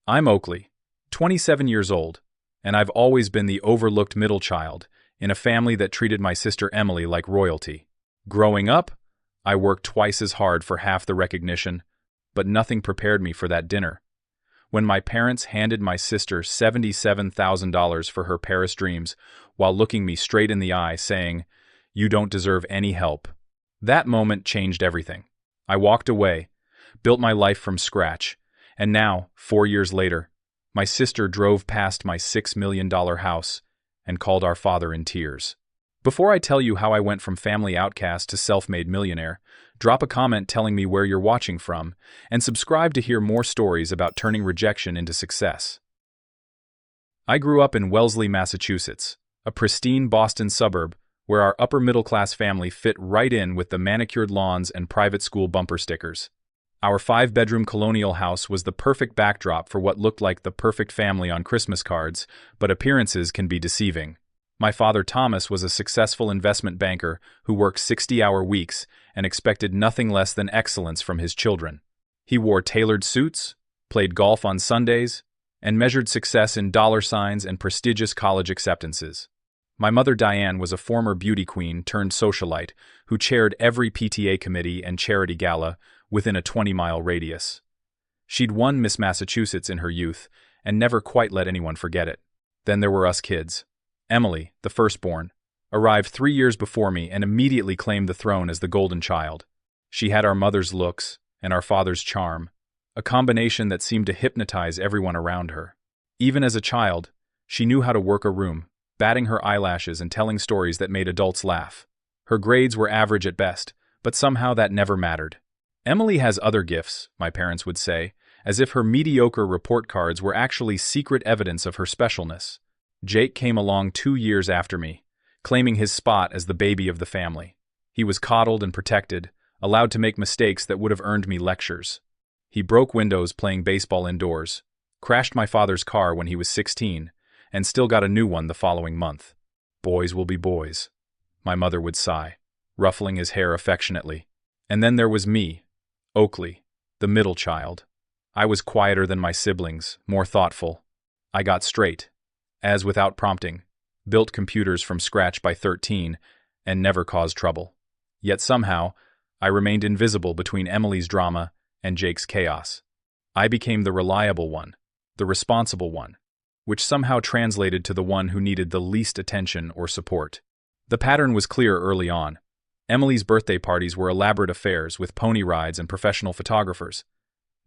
I'm Oakley, 27 years old, and I've always been the overlooked middle child in a family that treated my sister Emily like royalty. Growing up, I worked twice as hard for half the recognition, but nothing prepared me for that dinner. When my parents handed my sister $77,000 for her Paris dreams while looking me straight in the eye saying, "You don't deserve any help," that moment changed everything. I walked away, built my life from scratch, and now, 4 years later, my sister drove past my $6 million house and called our father in tears. Before I tell you how I went from family outcast to self-made millionaire, drop a comment telling me where you're watching from, and subscribe to hear more stories about turning rejection into success. I grew up in Wellesley, Massachusetts, a pristine Boston suburb where our upper-middle-class family fit right in with the manicured lawns and private school bumper stickers. Our 5-bedroom colonial house was the perfect backdrop for what looked like the perfect family on Christmas cards, but appearances can be deceiving. My father Thomas was a successful investment banker who worked 60-hour weeks and expected nothing less than excellence from his children. He wore tailored suits, played golf on Sundays, and measured success in dollar signs and prestigious college acceptances. My mother Diane was a former beauty queen turned socialite who chaired every PTA committee and charity gala within a 20-mile radius. She'd won Miss Massachusetts in her youth and never quite let anyone forget it. Then there were us kids. Emily, the firstborn, arrived 3 years before me and immediately claimed the throne as the golden child. She had our mother's looks and our father's charm, a combination that seemed to hypnotize everyone around her. Even as a child, she knew how to work a room, batting her eyelashes and telling stories that made adults laugh. Her grades were average at best, but somehow that never mattered. Emily has other gifts, my parents would say, as if her mediocre report cards were actually secret evidence of her specialness. Jake came along 2 years after me, claiming his spot as the baby of the family. He was coddled and protected, allowed to make mistakes that would have earned me lectures. He broke windows playing baseball indoors, crashed my father's car when he was 16, and still got a new one the following month. Boys will be boys, my mother would sigh, ruffling his hair affectionately. And then there was me, Oakley, the middle child. I was quieter than my siblings, more thoughtful. I got straight, as without prompting, built computers from scratch by 13, and never caused trouble. Yet somehow, I remained invisible between Emily's drama and Jake's chaos. I became the reliable one, the responsible one, which somehow translated to the one who needed the least attention or support. The pattern was clear early on. Emily's birthday parties were elaborate affairs with pony rides and professional photographers.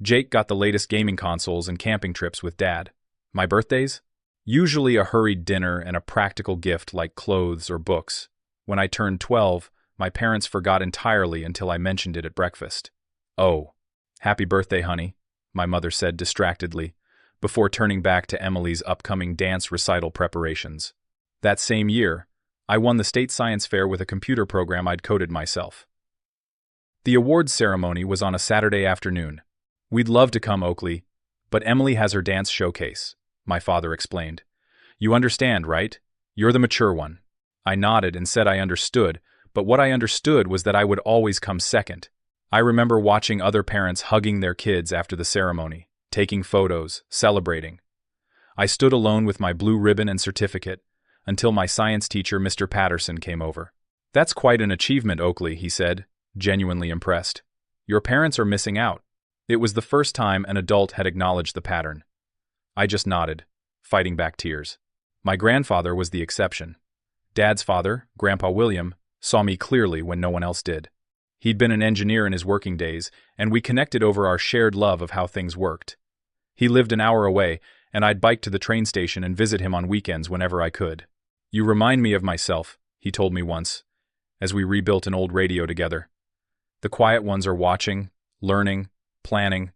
Jake got the latest gaming consoles and camping trips with Dad. My birthdays? Usually a hurried dinner and a practical gift like clothes or books. When I turned 12, my parents forgot entirely until I mentioned it at breakfast. "Oh, happy birthday, honey," my mother said distractedly, before turning back to Emily's upcoming dance recital preparations. That same year, I won the state science fair with a computer program I'd coded myself. The awards ceremony was on a Saturday afternoon. "We'd love to come, Oakley, but Emily has her dance showcase," my father explained. "You understand, right? You're the mature one." I nodded and said I understood, but what I understood was that I would always come second. I remember watching other parents hugging their kids after the ceremony, taking photos, celebrating. I stood alone with my blue ribbon and certificate, until my science teacher, Mr. Patterson, came over. "That's quite an achievement, Oakley," he said, genuinely impressed. "Your parents are missing out." It was the first time an adult had acknowledged the pattern. I just nodded, fighting back tears. My grandfather was the exception. Dad's father, Grandpa William, saw me clearly when no one else did. He'd been an engineer in his working days, and we connected over our shared love of how things worked. He lived an hour away, and I'd bike to the train station and visit him on weekends whenever I could. "You remind me of myself," he told me once, as we rebuilt an old radio together. "The quiet ones are watching, learning, planning.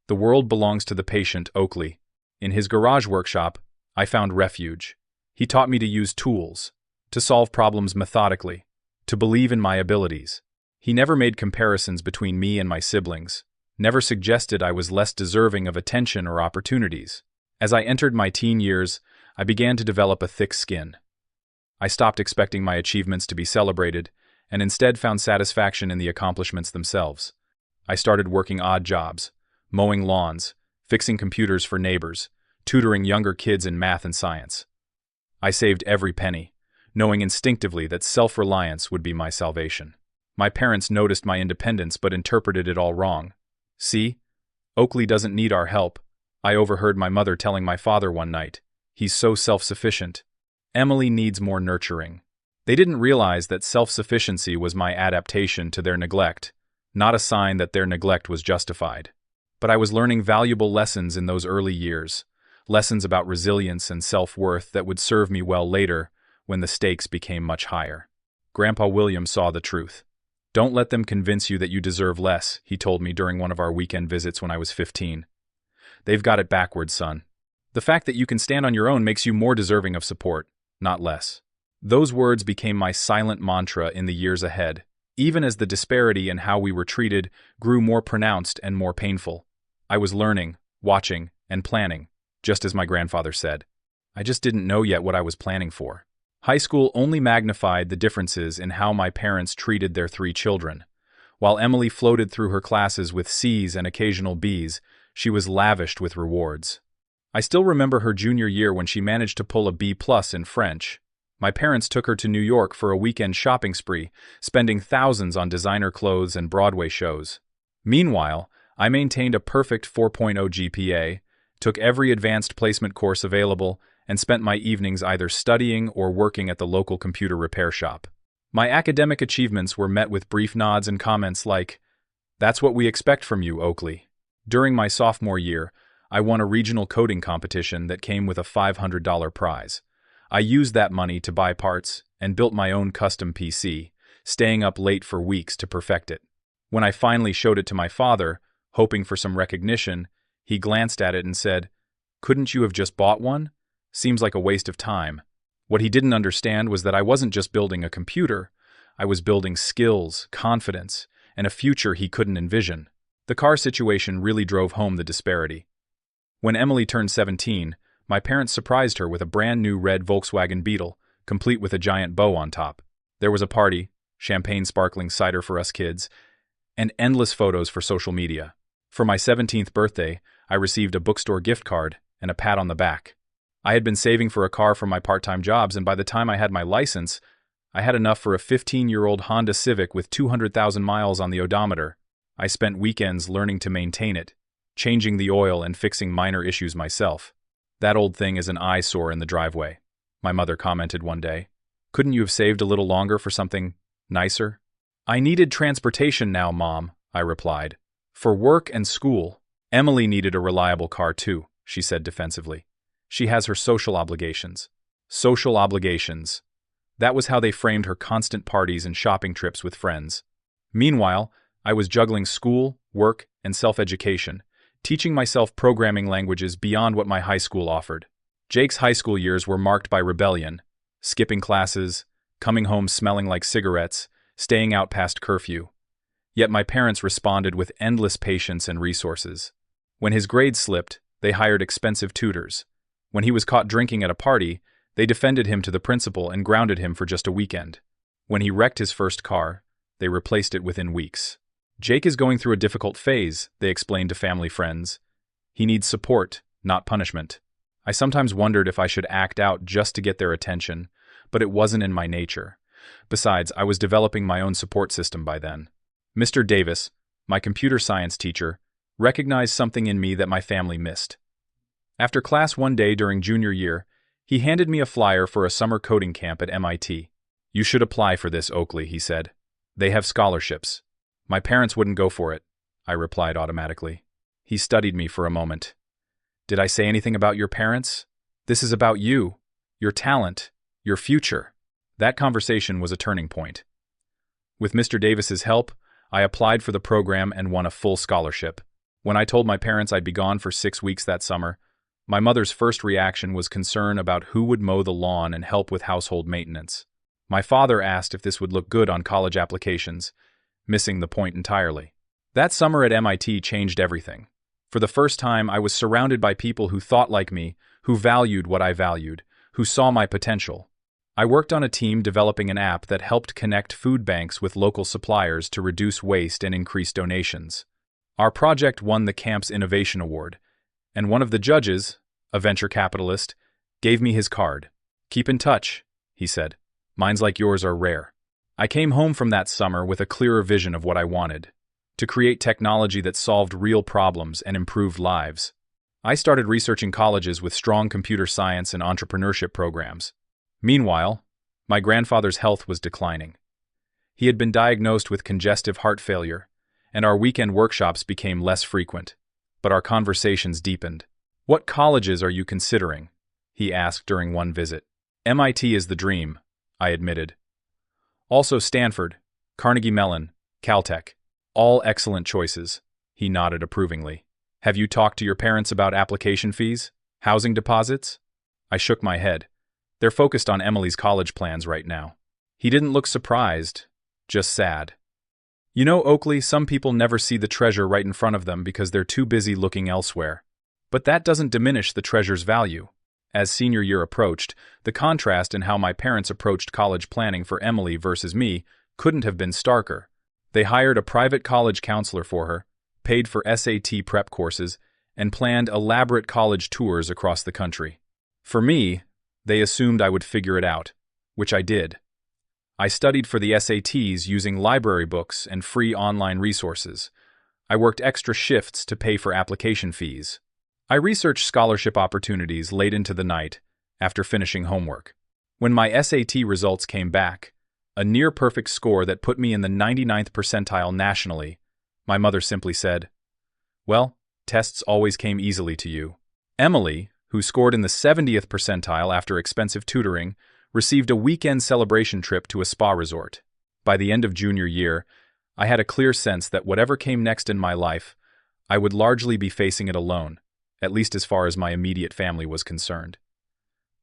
The world belongs to the patient, Oakley." In his garage workshop, I found refuge. He taught me to use tools, to solve problems methodically, to believe in my abilities. He never made comparisons between me and my siblings, never suggested I was less deserving of attention or opportunities. As I entered my teen years, I began to develop a thick skin. I stopped expecting my achievements to be celebrated, and instead found satisfaction in the accomplishments themselves. I started working odd jobs, mowing lawns, fixing computers for neighbors, tutoring younger kids in math and science. I saved every penny, knowing instinctively that self-reliance would be my salvation. My parents noticed my independence but interpreted it all wrong. "See? Oakley doesn't need our help," I overheard my mother telling my father one night. "He's so self-sufficient. Emily needs more nurturing." They didn't realize that self-sufficiency was my adaptation to their neglect, not a sign that their neglect was justified. But I was learning valuable lessons in those early years, lessons about resilience and self-worth that would serve me well later when the stakes became much higher. Grandpa William saw the truth. "Don't let them convince you that you deserve less," he told me during one of our weekend visits when I was 15. "They've got it backwards, son. The fact that you can stand on your own makes you more deserving of support, not less." Those words became my silent mantra in the years ahead, even as the disparity in how we were treated grew more pronounced and more painful. I was learning, watching, and planning, just as my grandfather said. I just didn't know yet what I was planning for. High school only magnified the differences in how my parents treated their 3 children. While Emily floated through her classes with C's and occasional B's, she was lavished with rewards. I still remember her junior year when she managed to pull a B+ in French. My parents took her to New York for a weekend shopping spree, spending thousands on designer clothes and Broadway shows. Meanwhile, I maintained a perfect 4.0 GPA, took every advanced placement course available, and spent my evenings either studying or working at the local computer repair shop. My academic achievements were met with brief nods and comments like, "That's what we expect from you, Oakley." During my sophomore year, I won a regional coding competition that came with a $500 prize. I used that money to buy parts and built my own custom PC, staying up late for weeks to perfect it. When I finally showed it to my father, hoping for some recognition, he glanced at it and said, "Couldn't you have just bought one? Seems like a waste of time." What he didn't understand was that I wasn't just building a computer. I was building skills, confidence, and a future he couldn't envision. The car situation really drove home the disparity. When Emily turned 17, my parents surprised her with a brand new red Volkswagen Beetle, complete with a giant bow on top. There was a party, champagne sparkling cider for us kids, and endless photos for social media. For my 17th birthday, I received a bookstore gift card and a pat on the back. I had been saving for a car from my part-time jobs, and by the time I had my license, I had enough for a 15-year-old Honda Civic with 200,000 miles on the odometer. I spent weekends learning to maintain it, changing the oil and fixing minor issues myself. "That old thing is an eyesore in the driveway," my mother commented one day. "Couldn't you have saved a little longer for something nicer?" "I needed transportation now, Mom," I replied. "For work and school." "Emily needed a reliable car too," she said defensively. "She has her social obligations." Social obligations. That was how they framed her constant parties and shopping trips with friends. Meanwhile, I was juggling school, work, and self-education, teaching myself programming languages beyond what my high school offered. Jake's high school years were marked by rebellion, skipping classes, coming home smelling like cigarettes, staying out past curfew. Yet my parents responded with endless patience and resources. When his grades slipped, they hired expensive tutors. When he was caught drinking at a party, they defended him to the principal and grounded him for just a weekend. When he wrecked his first car, they replaced it within weeks. "Jake is going through a difficult phase," they explained to family friends. "He needs support, not punishment." I sometimes wondered if I should act out just to get their attention, but it wasn't in my nature. Besides, I was developing my own support system by then. Mr. Davis, my computer science teacher, recognized something in me that my family missed. After class one day during junior year, he handed me a flyer for a summer coding camp at MIT. "You should apply for this, Oakley," he said. "They have scholarships." "My parents wouldn't go for it," I replied automatically. He studied me for a moment. "Did I say anything about your parents? This is about you, your talent, your future." That conversation was a turning point. With Mr. Davis's help, I applied for the program and won a full scholarship. When I told my parents I'd be gone for 6 weeks that summer, my mother's first reaction was concern about who would mow the lawn and help with household maintenance. My father asked if this would look good on college applications, missing the point entirely. That summer at MIT changed everything. For the first time, I was surrounded by people who thought like me, who valued what I valued, who saw my potential. I worked on a team developing an app that helped connect food banks with local suppliers to reduce waste and increase donations. Our project won the camp's Innovation Award, And one of the judges, a venture capitalist, gave me his card. "Keep in touch," he said. "Minds like yours are rare." I came home from that summer with a clearer vision of what I wanted: to create technology that solved real problems and improved lives. I started researching colleges with strong computer science and entrepreneurship programs. Meanwhile, my grandfather's health was declining. He had been diagnosed with congestive heart failure, and our weekend workshops became less frequent, but our conversations deepened. "What colleges are you considering?" he asked during one visit. "MIT is the dream," I admitted. "Also Stanford, Carnegie Mellon, Caltech. All excellent choices," he nodded approvingly. "Have you talked to your parents about application fees? Housing deposits?" I shook my head. "They're focused on Emily's college plans right now." He didn't look surprised, just sad. "You know, Oakley, some people never see the treasure right in front of them because they're too busy looking elsewhere. But that doesn't diminish the treasure's value." As senior year approached, the contrast in how my parents approached college planning for Emily versus me couldn't have been starker. They hired a private college counselor for her, paid for SAT prep courses, and planned elaborate college tours across the country. For me, they assumed I would figure it out, which I did. I studied for the SATs using library books and free online resources. I worked extra shifts to pay for application fees. I researched scholarship opportunities late into the night after finishing homework. When my SAT results came back, a near-perfect score that put me in the 99th percentile nationally, my mother simply said, "Well, tests always came easily to you." Emily, who scored in the 70th percentile after expensive tutoring, received a weekend celebration trip to a spa resort. By the end of junior year, I had a clear sense that whatever came next in my life, I would largely be facing it alone, at least as far as my immediate family was concerned.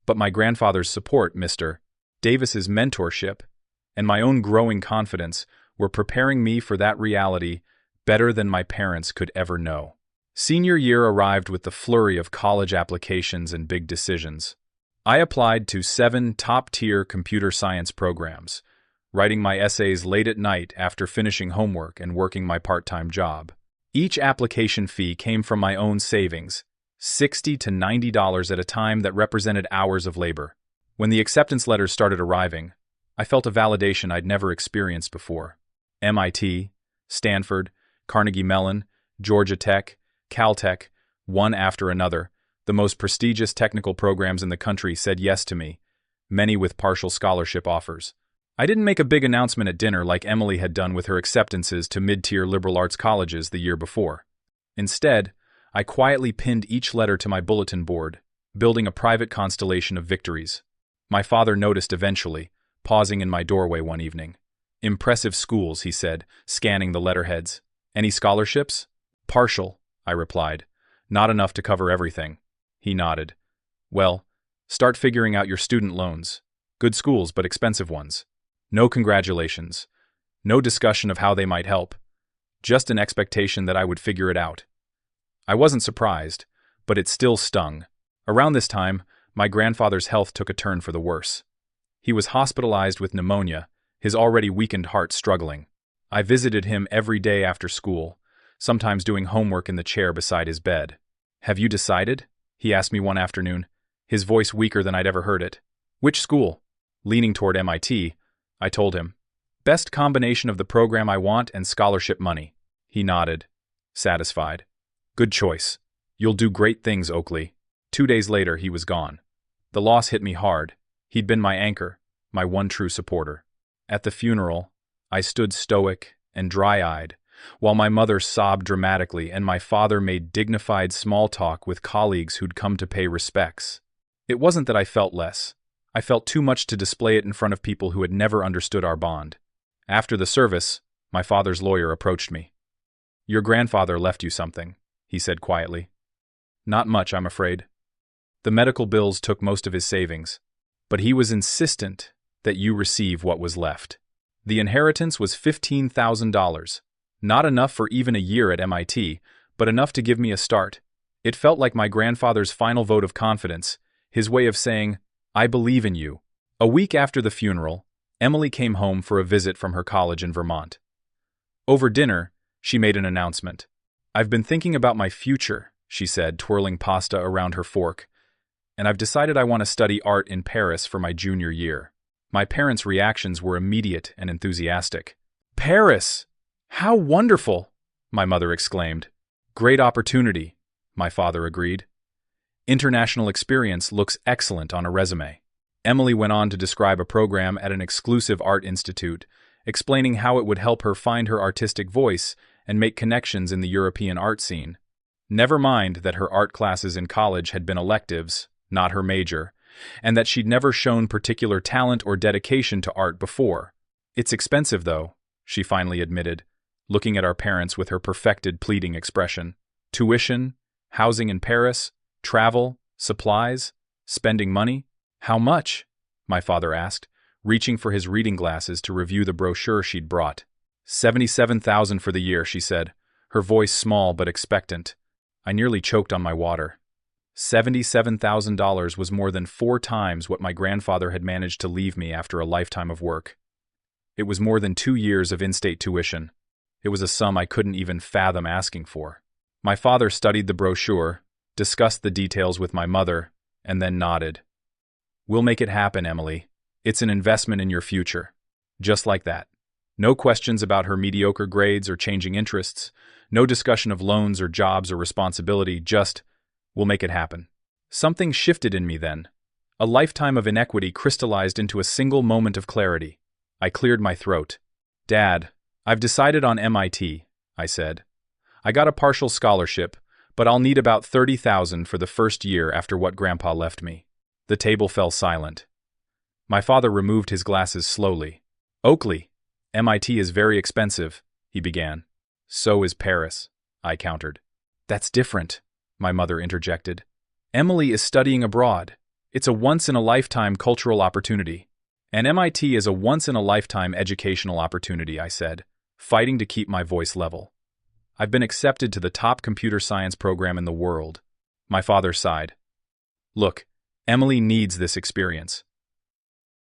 But my grandfather's support, Mr. Davis's mentorship, and my own growing confidence were preparing me for that reality better than my parents could ever know. Senior year arrived with the flurry of college applications and big decisions. I applied to 7 top-tier computer science programs, writing my essays late at night after finishing homework and working my part-time job. Each application fee came from my own savings, $60 to $90 at a time that represented hours of labor. When the acceptance letters started arriving, I felt a validation I'd never experienced before. MIT, Stanford, Carnegie Mellon, Georgia Tech, Caltech, one after another, the most prestigious technical programs in the country said yes to me, many with partial scholarship offers. I didn't make a big announcement at dinner like Emily had done with her acceptances to mid-tier liberal arts colleges the year before. Instead, I quietly pinned each letter to my bulletin board, building a private constellation of victories. My father noticed eventually, pausing in my doorway one evening. "Impressive schools," he said, scanning the letterheads. "Any scholarships?" "Partial," I replied. "Not enough to cover everything." He nodded. "Well, start figuring out your student loans. Good schools, but expensive ones. No congratulations. No discussion of how they might help. Just an expectation that I would figure it out." I wasn't surprised, but it still stung. Around this time, my grandfather's health took a turn for the worse. He was hospitalized with pneumonia, his already weakened heart struggling. I visited him every day after school, sometimes doing homework in the chair beside his bed. "Have you decided?" he asked me one afternoon, his voice weaker than I'd ever heard it. "Which school?" Leaning toward MIT, I told him. "Best combination of the program I want and scholarship money." He nodded, satisfied. "Good choice. You'll do great things, Oakley." 2 days later, he was gone. The loss hit me hard. He'd been my anchor, my one true supporter. At the funeral, I stood stoic and dry-eyed, while my mother sobbed dramatically and my father made dignified small talk with colleagues who'd come to pay respects. It wasn't that I felt less. I felt too much to display it in front of people who had never understood our bond. After the service, my father's lawyer approached me. "Your grandfather left you something," he said quietly. "Not much, I'm afraid. The medical bills took most of his savings, but he was insistent that you receive what was left. The inheritance was $15,000, not enough for even a year at MIT, but enough to give me a start. It felt like my grandfather's final vote of confidence, his way of saying, 'I believe in you.'" A week after the funeral, Emily came home for a visit from her college in Vermont. Over dinner, she made an announcement. "I've been thinking about my future," she said, twirling pasta around her fork. And I've decided I want to study art in Paris for my junior year. My parents' reactions were immediate and enthusiastic. Paris! How wonderful! My mother exclaimed. Great opportunity, my father agreed. International experience looks excellent on a resume. Emily went on to describe a program at an exclusive art institute, explaining how it would help her find her artistic voice and make connections in the European art scene. Never mind that her art classes in college had been electives, not her major, and that she'd never shown particular talent or dedication to art before. It's expensive, though, she finally admitted, looking at our parents with her perfected, pleading expression. Tuition, housing in Paris, travel, supplies, spending money? How much? My father asked, reaching for his reading glasses to review the brochure she'd brought. $77,000 for the year, she said, her voice small but expectant. I nearly choked on my water. $77,000 was more than 4 times what my grandfather had managed to leave me after a lifetime of work. It was more than 2 years of in-state tuition. It was a sum I couldn't even fathom asking for. My father studied the brochure, discussed the details with my mother, and then nodded. We'll make it happen, Emily. It's an investment in your future. Just like that. No questions about her mediocre grades or changing interests. No discussion of loans or jobs or responsibility. Just, we'll make it happen. Something shifted in me then. A lifetime of inequity crystallized into a single moment of clarity. I cleared my throat. Dad, I've decided on MIT, I said. I got a partial scholarship, but I'll need about $30,000 for the first year after what Grandpa left me. The table fell silent. My father removed his glasses slowly. Oakley, MIT is very expensive, he began. So is Paris, I countered. That's different, my mother interjected. Emily is studying abroad. It's a once-in-a-lifetime cultural opportunity. And MIT is a once-in-a-lifetime educational opportunity, I said, fighting to keep my voice level. I've been accepted to the top computer science program in the world. My father sighed. Look, Emily needs this experience.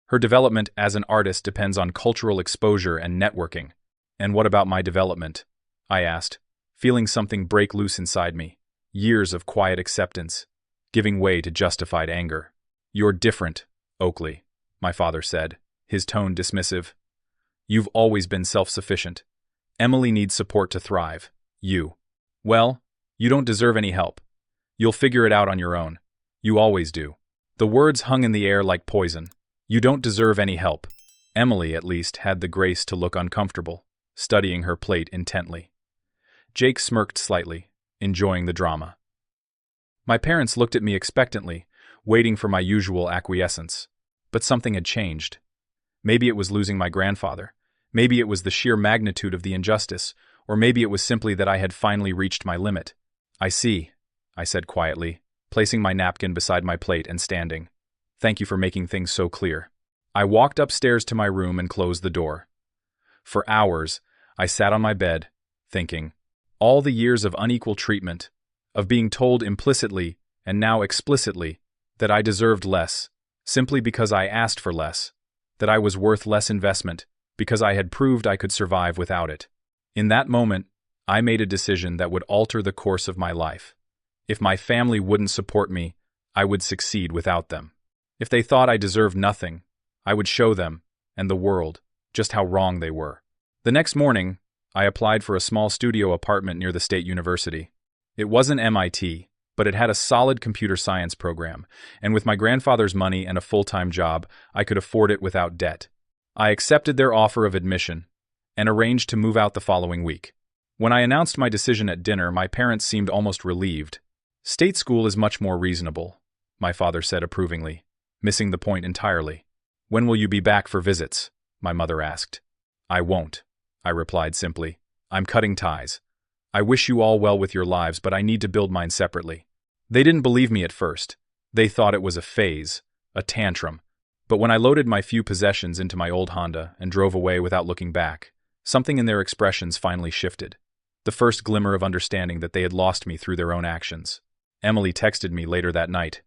Her development as an artist depends on cultural exposure and networking. And what about my development? I asked, feeling something break loose inside me. Years of quiet acceptance, giving way to justified anger. You're different, Oakley, my father said, his tone dismissive. You've always been self-sufficient. Emily needs support to thrive. Well, you don't deserve any help. You'll figure it out on your own. You always do. The words hung in the air like poison. You don't deserve any help. Emily, at least, had the grace to look uncomfortable, studying her plate intently. Jake smirked slightly, enjoying the drama. My parents looked at me expectantly, waiting for my usual acquiescence. But something had changed. Maybe it was losing my grandfather. Maybe it was the sheer magnitude of the injustice, or maybe it was simply that I had finally reached my limit. I see, I said quietly, placing my napkin beside my plate and standing. Thank you for making things so clear. I walked upstairs to my room and closed the door. For hours, I sat on my bed, thinking. All the years of unequal treatment, of being told implicitly and now explicitly that I deserved less, simply because I asked for less, that I was worth less investment because I had proved I could survive without it. In that moment, I made a decision that would alter the course of my life. If my family wouldn't support me, I would succeed without them. If they thought I deserved nothing, I would show them, and the world, just how wrong they were. The next morning, I applied for a small studio apartment near the state university. It wasn't MIT, but it had a solid computer science program, and with my grandfather's money and a full-time job, I could afford it without debt. I accepted their offer of admission and arranged to move out the following week. When I announced my decision at dinner, my parents seemed almost relieved. State school is much more reasonable, my father said approvingly, missing the point entirely. When will you be back for visits? My mother asked. I won't, I replied simply. I'm cutting ties. I wish you all well with your lives, but I need to build mine separately. They didn't believe me at first. They thought it was a phase, a tantrum. But when I loaded my few possessions into my old Honda and drove away without looking back, something in their expressions finally shifted. The first glimmer of understanding that they had lost me through their own actions. Emily texted me later that night.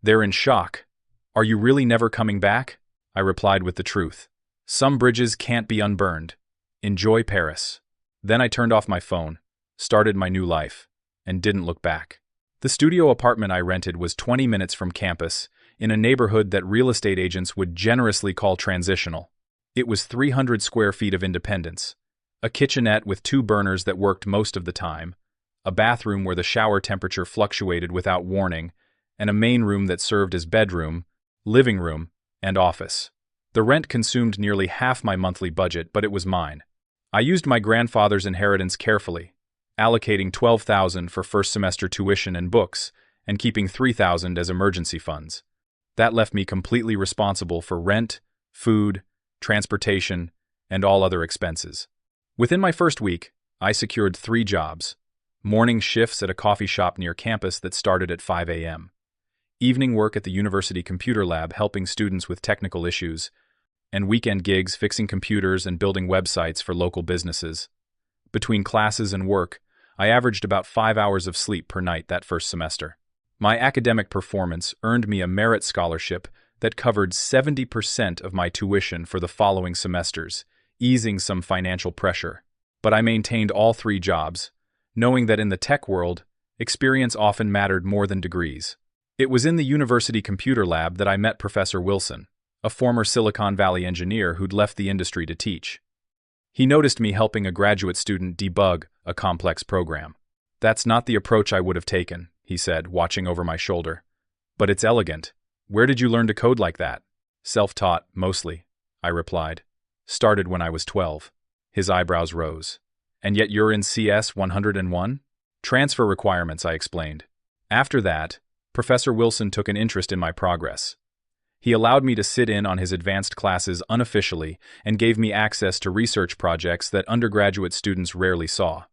They're in shock. Are you really never coming back? I replied with the truth. Some bridges can't be unburned. Enjoy Paris. Then I turned off my phone, started my new life, and didn't look back. The studio apartment I rented was 20 minutes from campus, in a neighborhood that real estate agents would generously call transitional. It was 300 square feet of independence, a kitchenette with 2 burners that worked most of the time, a bathroom where the shower temperature fluctuated without warning, and a main room that served as bedroom, living room, and office. The rent consumed nearly half my monthly budget, but it was mine. I used my grandfather's inheritance carefully, allocating $12,000 for first semester tuition and books, and keeping $3,000 as emergency funds. That left me completely responsible for rent, food, transportation, and all other expenses. Within my first week, I secured 3 jobs: morning shifts at a coffee shop near campus that started at 5 a.m., evening work at the university computer lab helping students with technical issues, and weekend gigs fixing computers and building websites for local businesses. Between classes and work, I averaged about 5 hours of sleep per night that first semester. My academic performance earned me a merit scholarship that covered 70% of my tuition for the following semesters, easing some financial pressure. But I maintained all 3 jobs, knowing that in the tech world, experience often mattered more than degrees. It was in the university computer lab that I met Professor Wilson, a former Silicon Valley engineer who'd left the industry to teach. He noticed me helping a graduate student debug a complex program. "That's not the approach I would have taken," he said, watching over my shoulder. "But it's elegant. Where did you learn to code like that?" "Self-taught, mostly," I replied. "Started when I was 12. His eyebrows rose. "And yet you're in CS 101? "Transfer requirements," I explained. After that, Professor Wilson took an interest in my progress. He allowed me to sit in on his advanced classes unofficially and gave me access to research projects that undergraduate students rarely saw.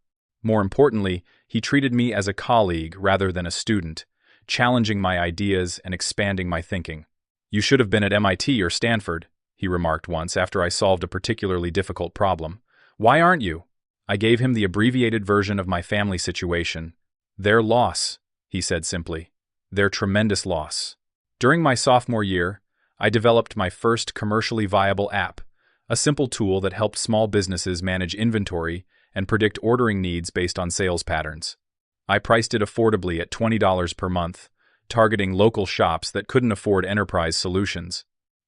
More importantly, he treated me as a colleague rather than a student, challenging my ideas and expanding my thinking. "You should have been at MIT or Stanford," he remarked once after I solved a particularly difficult problem. "Why aren't you?" I gave him the abbreviated version of my family situation. "Their loss," he said simply. "Their tremendous loss." During my sophomore year, I developed my first commercially viable app, a simple tool that helped small businesses manage inventory and predict ordering needs based on sales patterns. I priced it affordably at $20 per month, targeting local shops that couldn't afford enterprise solutions.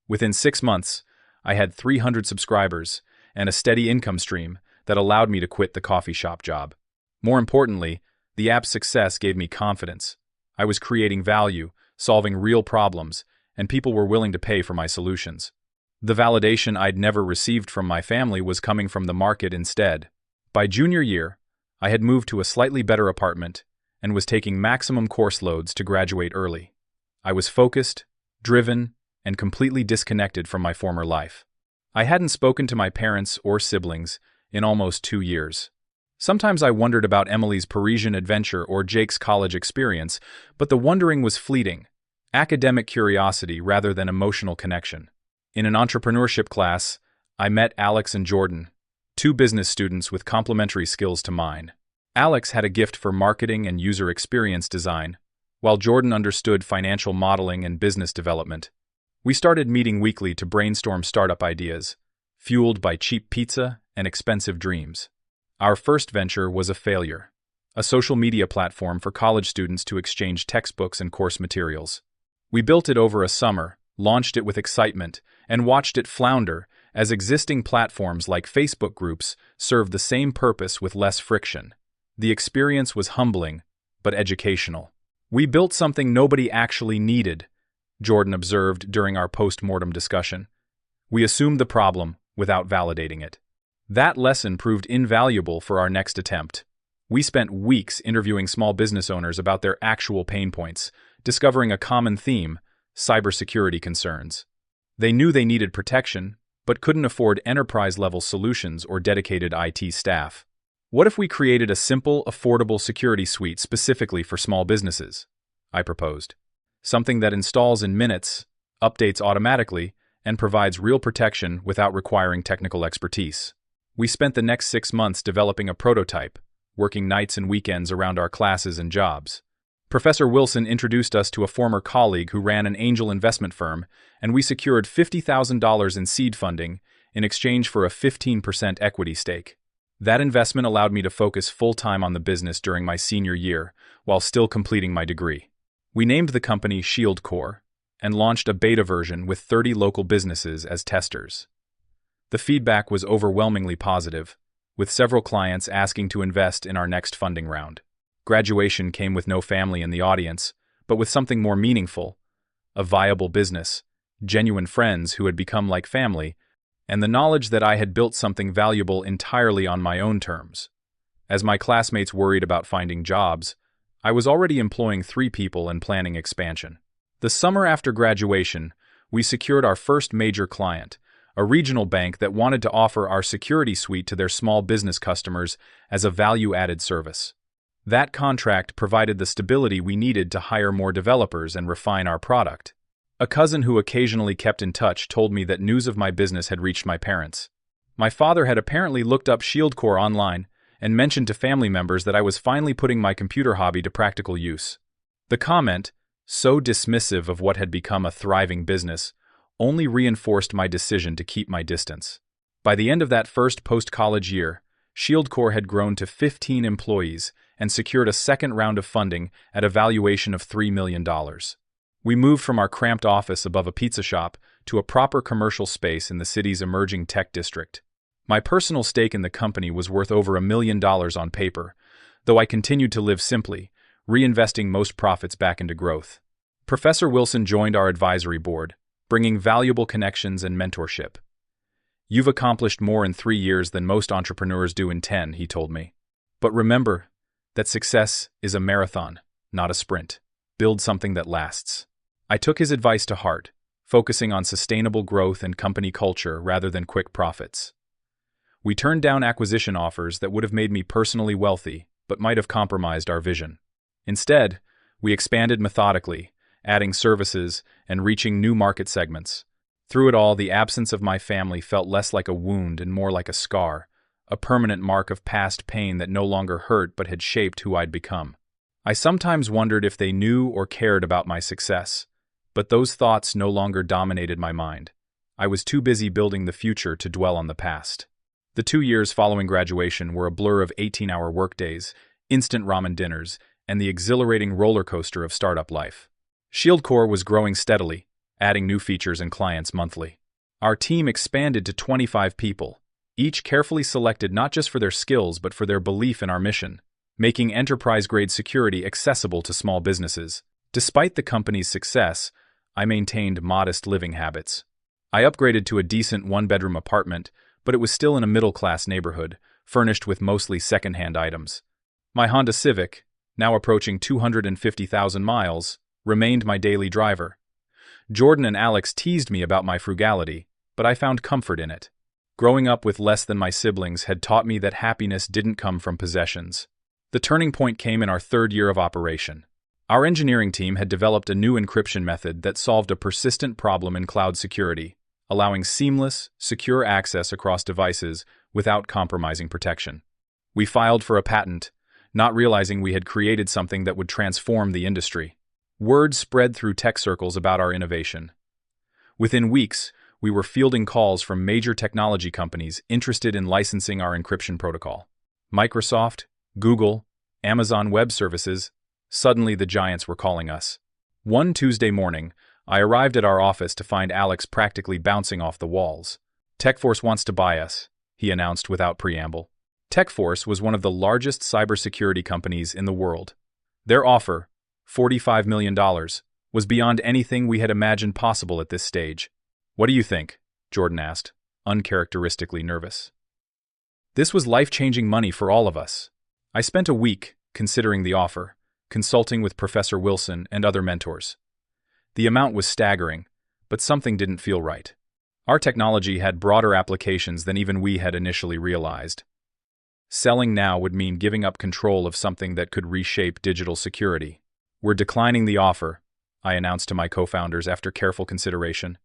Within 6 months, I had 300 subscribers and a steady income stream that allowed me to quit the coffee shop job. More importantly, the app's success gave me confidence. I was creating value, solving real problems, and people were willing to pay for my solutions. The validation I'd never received from my family was coming from the market instead. By junior year, I had moved to a slightly better apartment and was taking maximum course loads to graduate early. I was focused, driven, and completely disconnected from my former life. I hadn't spoken to my parents or siblings in almost 2 years. Sometimes I wondered about Emily's Parisian adventure or Jake's college experience, but the wondering was fleeting, academic curiosity rather than emotional connection. In an entrepreneurship class, I met Alex and Jordan, 2 business students with complementary skills to mine. Alex had a gift for marketing and user experience design, while Jordan understood financial modeling and business development. We started meeting weekly to brainstorm startup ideas, fueled by cheap pizza and expensive dreams. Our first venture was a failure, a social media platform for college students to exchange textbooks and course materials. We built it over a summer, launched it with excitement, and watched it flounder as existing platforms like Facebook groups served the same purpose with less friction. The experience was humbling, but educational. "We built something nobody actually needed," Jordan observed during our post-mortem discussion. "We assumed the problem without validating it." That lesson proved invaluable for our next attempt. We spent weeks interviewing small business owners about their actual pain points, discovering a common theme: cybersecurity concerns. They knew they needed protection, but couldn't afford enterprise-level solutions or dedicated IT staff. "What if we created a simple, affordable security suite specifically for small businesses?" I proposed. "Something that installs in minutes, updates automatically, and provides real protection without requiring technical expertise." We spent the next 6 months developing a prototype, working nights and weekends around our classes and jobs. Professor Wilson introduced us to a former colleague who ran an angel investment firm, and we secured $50,000 in seed funding in exchange for a 15% equity stake. That investment allowed me to focus full-time on the business during my senior year, while still completing my degree. We named the company ShieldCore and launched a beta version with 30 local businesses as testers. The feedback was overwhelmingly positive, with several clients asking to invest in our next funding round. Graduation came with no family in the audience, but with something more meaningful: a viable business, genuine friends who had become like family, and the knowledge that I had built something valuable entirely on my own terms. As my classmates worried about finding jobs, I was already employing 3 people and planning expansion. The summer after graduation, we secured our first major client, a regional bank that wanted to offer our security suite to their small business customers as a value-added service. That contract provided the stability we needed to hire more developers and refine our product. A cousin who occasionally kept in touch told me that news of my business had reached my parents. My father had apparently looked up ShieldCore online and mentioned to family members that I was finally putting my computer hobby to practical use. The comment, so dismissive of what had become a thriving business, only reinforced my decision to keep my distance. By the end of that first post-college year, ShieldCore had grown to 15 employees and secured a second round of funding at a valuation of $3 million. We moved from our cramped office above a pizza shop to a proper commercial space in the city's emerging tech district. My personal stake in the company was worth over $1 million on paper, though I continued to live simply, reinvesting most profits back into growth. Professor Wilson joined our advisory board, bringing valuable connections and mentorship. "You've accomplished more in 3 years than most entrepreneurs do in 10, he told me. "But remember that success is a marathon, not a sprint. Build something that lasts." I took his advice to heart, focusing on sustainable growth and company culture rather than quick profits. We turned down acquisition offers that would have made me personally wealthy, but might have compromised our vision. Instead, we expanded methodically, adding services and reaching new market segments. Through it all, the absence of my family felt less like a wound and more like a scar, a permanent mark of past pain that no longer hurt but had shaped who I'd become. I sometimes wondered if they knew or cared about my success, but those thoughts no longer dominated my mind. I was too busy building the future to dwell on the past. The 2 years following graduation were a blur of 18-hour workdays, instant ramen dinners, and the exhilarating roller coaster of startup life. ShieldCore was growing steadily, adding new features and clients monthly. Our team expanded to 25 people, each carefully selected not just for their skills but for their belief in our mission, making enterprise-grade security accessible to small businesses. Despite the company's success, I maintained modest living habits. I upgraded to a decent 1-bedroom apartment, but it was still in a middle-class neighborhood, furnished with mostly second-hand items. My Honda Civic, now approaching 250,000 miles, remained my daily driver. Jordan and Alex teased me about my frugality, but I found comfort in it. Growing up with less than my siblings had taught me that happiness didn't come from possessions. The turning point came in our 3rd year of operation. Our engineering team had developed a new encryption method that solved a persistent problem in cloud security, allowing seamless, secure access across devices without compromising protection. We filed for a patent, not realizing we had created something that would transform the industry. Word spread through tech circles about our innovation. Within weeks, we were fielding calls from major technology companies interested in licensing our encryption protocol. Microsoft, Google, Amazon Web Services. Suddenly the giants were calling us. One Tuesday morning, I arrived at our office to find Alex practically bouncing off the walls. "TechForce wants to buy us," he announced without preamble. TechForce was one of the largest cybersecurity companies in the world. Their offer, $45 million, was beyond anything we had imagined possible at this stage. "What do you think?" Jordan asked, uncharacteristically nervous. This was life-changing money for all of us. I spent a week considering the offer, consulting with Professor Wilson and other mentors. The amount was staggering, but something didn't feel right. Our technology had broader applications than even we had initially realized. Selling now would mean giving up control of something that could reshape digital security. "We're declining the offer," I announced to my co-founders after careful consideration.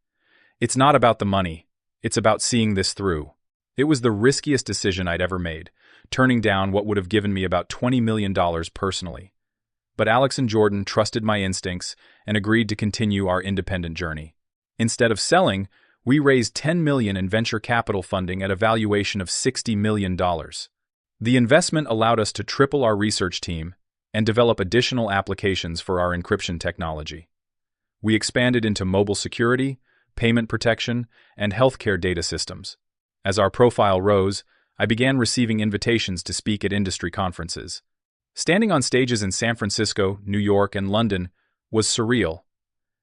"It's not about the money. It's about seeing this through." It was the riskiest decision I'd ever made, turning down what would have given me about $20 million personally. But Alex and Jordan trusted my instincts and agreed to continue our independent journey. Instead of selling, we raised $10 million in venture capital funding at a valuation of $60 million. The investment allowed us to triple our research team and develop additional applications for our encryption technology. We expanded into mobile security, payment protection, and healthcare data systems. As our profile rose, I began receiving invitations to speak at industry conferences. Standing on stages in San Francisco, New York, and London was surreal,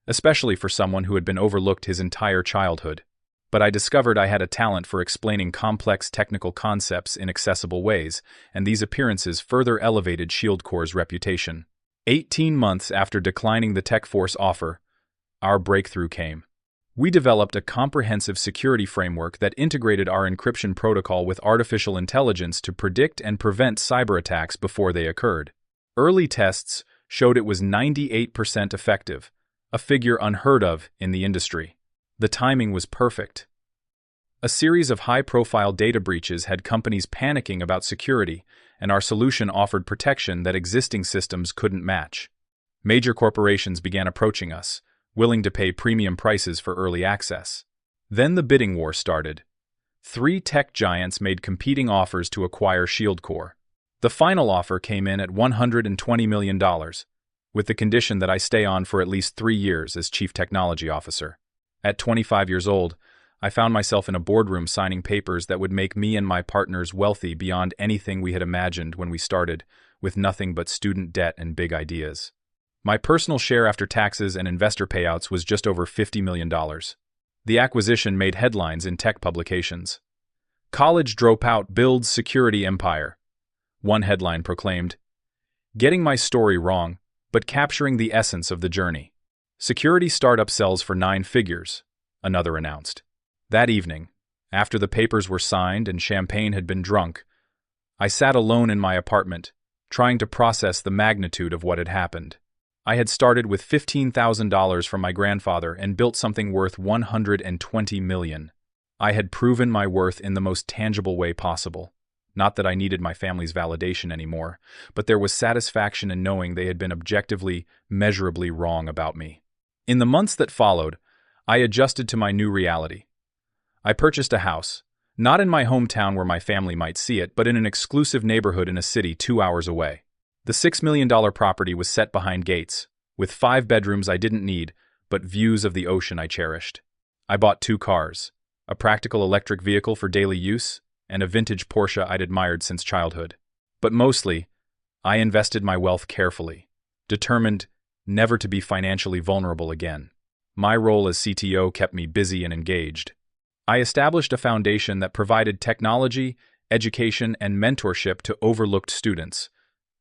especially for someone who had been overlooked his entire childhood. But I discovered I had a talent for explaining complex technical concepts in accessible ways, and these appearances further elevated ShieldCore's reputation. 18 months after declining the TechForce offer, our breakthrough came. We developed a comprehensive security framework that integrated our encryption protocol with artificial intelligence to predict and prevent cyber attacks before they occurred. Early tests showed it was 98% effective, a figure unheard of in the industry. The timing was perfect. A series of high-profile data breaches had companies panicking about security, and our solution offered protection that existing systems couldn't match. Major corporations began approaching us, willing to pay premium prices for early access. Then the bidding war started. 3 tech giants made competing offers to acquire ShieldCore. The final offer came in at $120 million, with the condition that I stay on for at least 3 years as Chief Technology Officer. At 25 years old, I found myself in a boardroom signing papers that would make me and my partners wealthy beyond anything we had imagined when we started, with nothing but student debt and big ideas. My personal share after taxes and investor payouts was just over $50 million. The acquisition made headlines in tech publications. "College dropout builds security empire," one headline proclaimed. "Getting my story wrong, but capturing the essence of the journey. Security startup sells for 9 figures," another announced. That evening, after the papers were signed and champagne had been drunk, I sat alone in my apartment, trying to process the magnitude of what had happened. I had started with $15,000 from my grandfather and built something worth $120 million. I had proven my worth in the most tangible way possible. Not that I needed my family's validation anymore, but there was satisfaction in knowing they had been objectively, measurably wrong about me. In the months that followed, I adjusted to my new reality. I purchased a house, not in my hometown where my family might see it, but in an exclusive neighborhood in a city 2 hours away. The $6 million property was set behind gates, with 5 bedrooms I didn't need, but views of the ocean I cherished. I bought 2 cars, a practical electric vehicle for daily use, and a vintage Porsche I'd admired since childhood. But mostly, I invested my wealth carefully, determined never to be financially vulnerable again. My role as CTO kept me busy and engaged. I established a foundation that provided technology, education, and mentorship to overlooked students.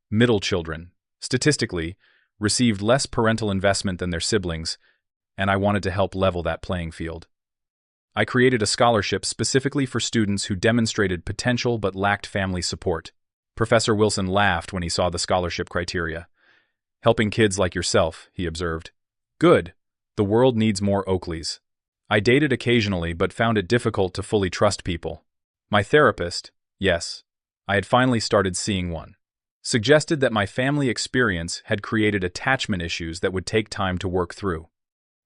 Middle children, statistically, received less parental investment than their siblings, and I wanted to help level that playing field. I created a scholarship specifically for students who demonstrated potential but lacked family support. Professor Wilson laughed when he saw the scholarship criteria. "Helping kids like yourself," he observed. "Good. The world needs more Oakleys." I dated occasionally but found it difficult to fully trust people. My therapist, yes, I had finally started seeing one, suggested that my family experience had created attachment issues that would take time to work through.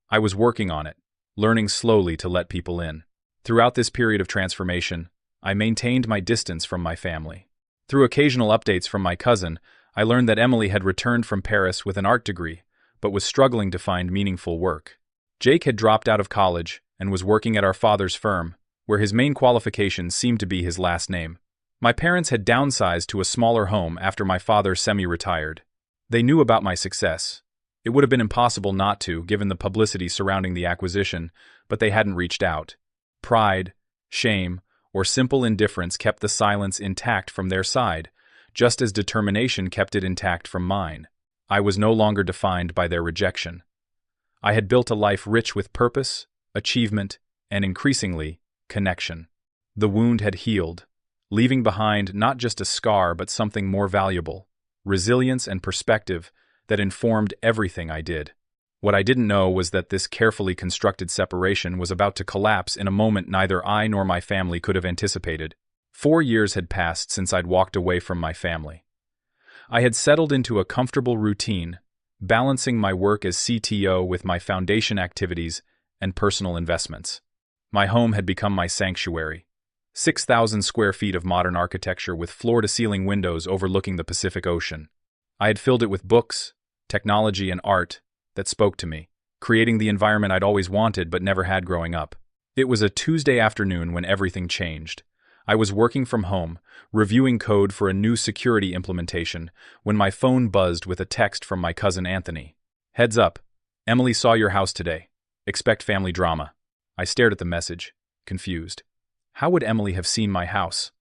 I was working on it, learning slowly to let people in. Throughout this period of transformation, I maintained my distance from my family. Through occasional updates from my cousin, I learned that Emily had returned from Paris with an art degree, but was struggling to find meaningful work. Jake had dropped out of college and was working at our father's firm, where his main qualification seemed to be his last name. My parents had downsized to a smaller home after my father semi-retired. They knew about my success. It would have been impossible not to, given the publicity surrounding the acquisition, but they hadn't reached out. Pride, shame, or simple indifference kept the silence intact from their side, just as determination kept it intact from mine. I was no longer defined by their rejection. I had built a life rich with purpose, achievement, and increasingly, connection. The wound had healed, leaving behind not just a scar but something more valuable, resilience and perspective that informed everything I did. What I didn't know was that this carefully constructed separation was about to collapse in a moment neither I nor my family could have anticipated. 4 years had passed since I'd walked away from my family. I had settled into a comfortable routine, balancing my work as CTO with my foundation activities and personal investments. My home had become my sanctuary. 6,000 square feet of modern architecture with floor-to-ceiling windows overlooking the Pacific Ocean. I had filled it with books, technology, and art that spoke to me, creating the environment I'd always wanted but never had growing up. It was a Tuesday afternoon when everything changed. I was working from home, reviewing code for a new security implementation, when my phone buzzed with a text from my cousin Anthony. "Heads up, Emily saw your house today. Expect family drama." I stared at the message, confused. How would Emily have seen my house?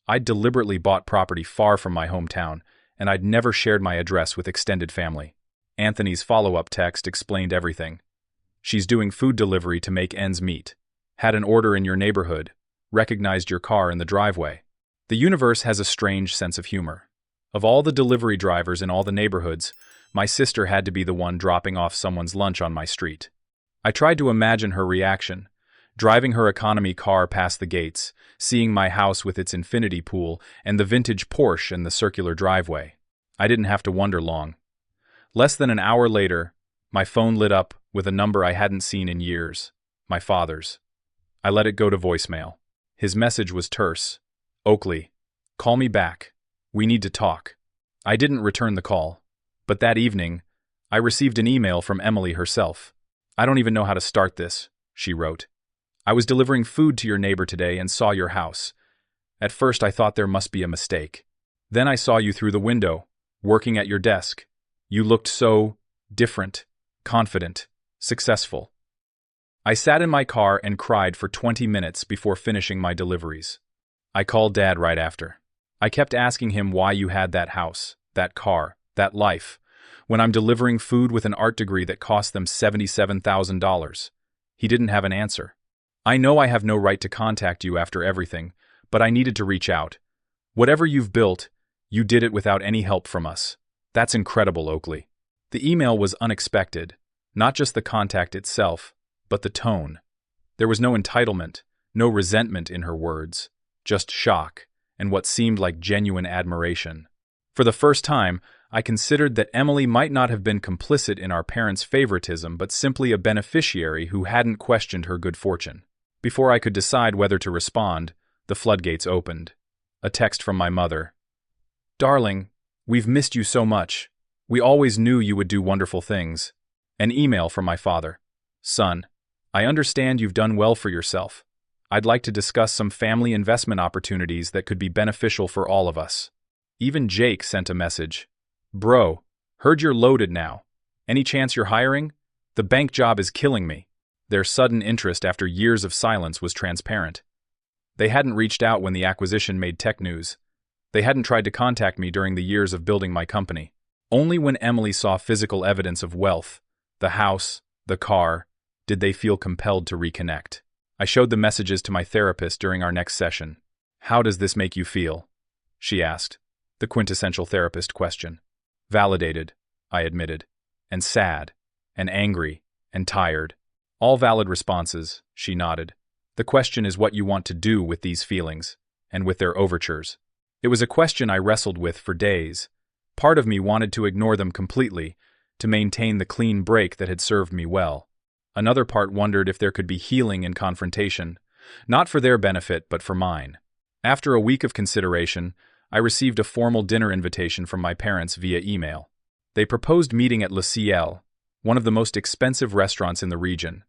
I'd deliberately bought property far from my hometown, and I'd never shared my address with extended family. Anthony's follow-up text explained everything. "She's doing food delivery to make ends meet. Had an order in your neighborhood. Recognized your car in the driveway." The universe has a strange sense of humor. Of all the delivery drivers in all the neighborhoods, my sister had to be the one dropping off someone's lunch on my street. I tried to imagine her reaction, driving her economy car past the gates, seeing my house with its infinity pool and the vintage Porsche and the circular driveway. I didn't have to wonder long. Less than an hour later, my phone lit up with a number I hadn't seen in years, my father's. I let it go to voicemail. His message was terse. "Oakley, call me back. We need to talk." I didn't return the call, but that evening, I received an email from Emily herself. "I don't even know how to start this," she wrote. "I was delivering food to your neighbor today and saw your house. At first I thought there must be a mistake. Then I saw you through the window, working at your desk. You looked so different, confident, successful." I sat in my car and cried for 20 minutes before finishing my deliveries. I called Dad right after. I kept asking him why you had that house, that car, that life, when I'm delivering food with an art degree that cost them $77,000. He didn't have an answer. "I know I have no right to contact you after everything, but I needed to reach out. Whatever you've built, you did it without any help from us. That's incredible, Oakley." The email was unexpected, not just the contact itself, but the tone. There was no entitlement, no resentment in her words, just shock, and what seemed like genuine admiration. For the first time, I considered that Emily might not have been complicit in our parents' favoritism, but simply a beneficiary who hadn't questioned her good fortune. Before I could decide whether to respond, the floodgates opened. A text from my mother. "Darling, we've missed you so much. We always knew you would do wonderful things." An email from my father. "Son, I understand you've done well for yourself. I'd like to discuss some family investment opportunities that could be beneficial for all of us." Even Jake sent a message. "Bro, heard you're loaded now. Any chance you're hiring? The bank job is killing me." Their sudden interest after years of silence was transparent. They hadn't reached out when the acquisition made tech news. They hadn't tried to contact me during the years of building my company. Only when Emily saw physical evidence of wealth, the house, the car, did they feel compelled to reconnect. I showed the messages to my therapist during our next session. "How does this make you feel?" she asked, the quintessential therapist question. "Validated," I admitted, "and sad, and angry, and tired." "All valid responses," she nodded. "The question is what you want to do with these feelings, and with their overtures." It was a question I wrestled with for days. Part of me wanted to ignore them completely, to maintain the clean break that had served me well. Another part wondered if there could be healing in confrontation, not for their benefit but for mine. After a week of consideration, I received a formal dinner invitation from my parents via email. They proposed meeting at Le Ciel, one of the most expensive restaurants in the region.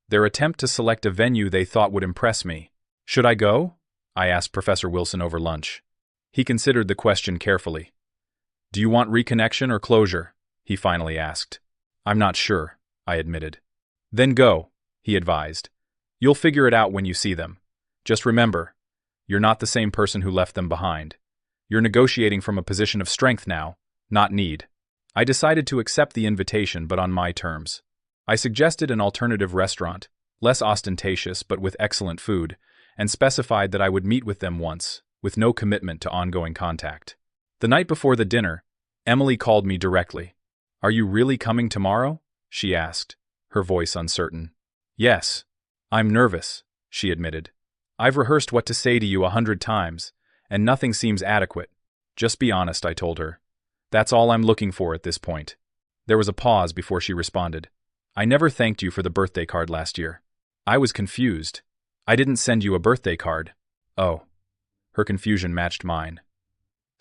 Their attempt to select a venue they thought would impress me. "Should I go?" I asked Professor Wilson over lunch. He considered the question carefully. "Do you want reconnection or closure?" he finally asked. "I'm not sure," I admitted. "Then go," he advised. "You'll figure it out when you see them. Just remember, you're not the same person who left them behind. You're negotiating from a position of strength now, not need." I decided to accept the invitation, but on my terms. I suggested an alternative restaurant, less ostentatious but with excellent food, and specified that I would meet with them once, with no commitment to ongoing contact. The night before the dinner, Emily called me directly. "Are you really coming tomorrow?" she asked, her voice uncertain. "Yes. I'm nervous," she admitted. "I've rehearsed what to say to you 100 times, and nothing seems adequate. Just be honest," I told her. "That's all I'm looking for at this point." There was a pause before she responded. "I never thanked you for the birthday card last year." I was confused. "I didn't send you a birthday card." "Oh." Her confusion matched mine.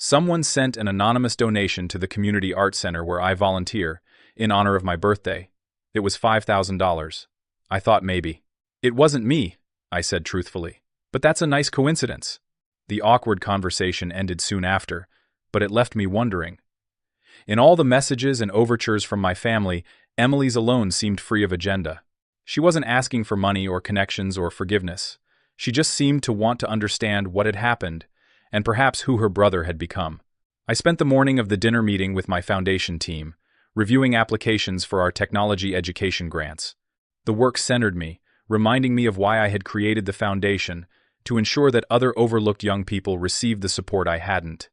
Someone sent an anonymous donation to the community art center where I volunteer, in honor of my birthday. It was $5,000. I thought maybe. It wasn't me, I said truthfully. But that's a nice coincidence. The awkward conversation ended soon after, but it left me wondering. In all the messages and overtures from my family, Emily's alone seemed free of agenda. She wasn't asking for money or connections or forgiveness. She just seemed to want to understand what had happened, and perhaps who her brother had become. I spent the morning of the dinner meeting with my foundation team, reviewing applications for our technology education grants. The work centered me, reminding me of why I had created the foundation, to ensure that other overlooked young people received the support I hadn't.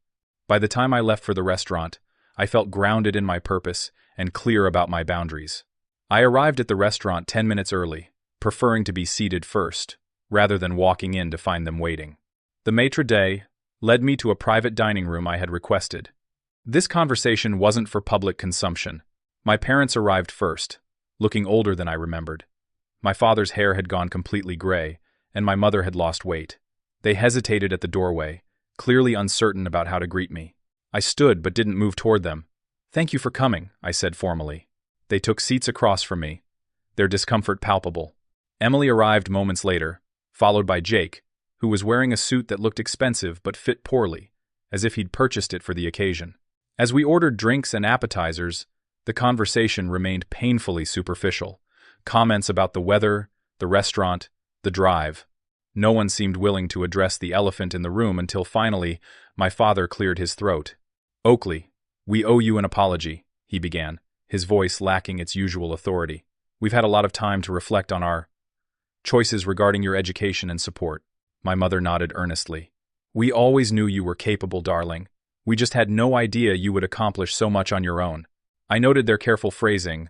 By the time I left for the restaurant, I felt grounded in my purpose and clear about my boundaries. I arrived at the restaurant 10 minutes early, preferring to be seated first, rather than walking in to find them waiting. The maitre d' led me to a private dining room I had requested. This conversation wasn't for public consumption. My parents arrived first, looking older than I remembered. My father's hair had gone completely gray, and my mother had lost weight. They hesitated at the doorway, clearly uncertain about how to greet me. I stood but didn't move toward them. "Thank you for coming," I said formally. They took seats across from me, their discomfort palpable. Emily arrived moments later, followed by Jake, who was wearing a suit that looked expensive but fit poorly, as if he'd purchased it for the occasion. As we ordered drinks and appetizers, the conversation remained painfully superficial. Comments about the weather, the restaurant, the drive. No one seemed willing to address the elephant in the room until finally, my father cleared his throat. "Oakley, we owe you an apology," he began, his voice lacking its usual authority. "We've had a lot of time to reflect on our choices regarding your education and support." My mother nodded earnestly. "We always knew you were capable, darling. We just had no idea you would accomplish so much on your own." I noted their careful phrasing.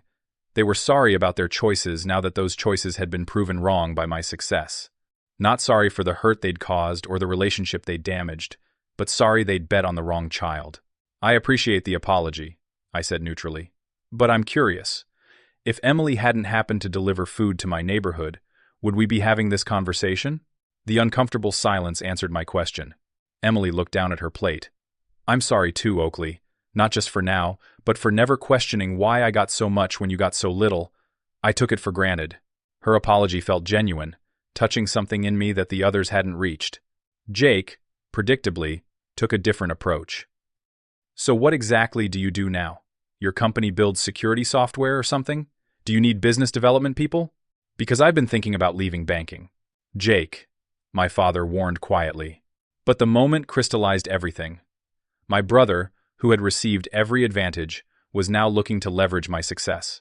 They were sorry about their choices now that those choices had been proven wrong by my success. Not sorry for the hurt they'd caused or the relationship they'd damaged, but sorry they'd bet on the wrong child. "I appreciate the apology," I said neutrally. "But I'm curious. If Emily hadn't happened to deliver food to my neighborhood, would we be having this conversation?" The uncomfortable silence answered my question. Emily looked down at her plate. "I'm sorry too, Oakley. Not just for now, but for never questioning why I got so much when you got so little. I took it for granted." Her apology felt genuine, touching something in me that the others hadn't reached. Jake, predictably, took a different approach. "So what exactly do you do now? Your company builds security software or something? Do you need business development people? Because I've been thinking about leaving banking." "Jake," my father warned quietly. But the moment crystallized everything. My brother, who had received every advantage, was now looking to leverage my success.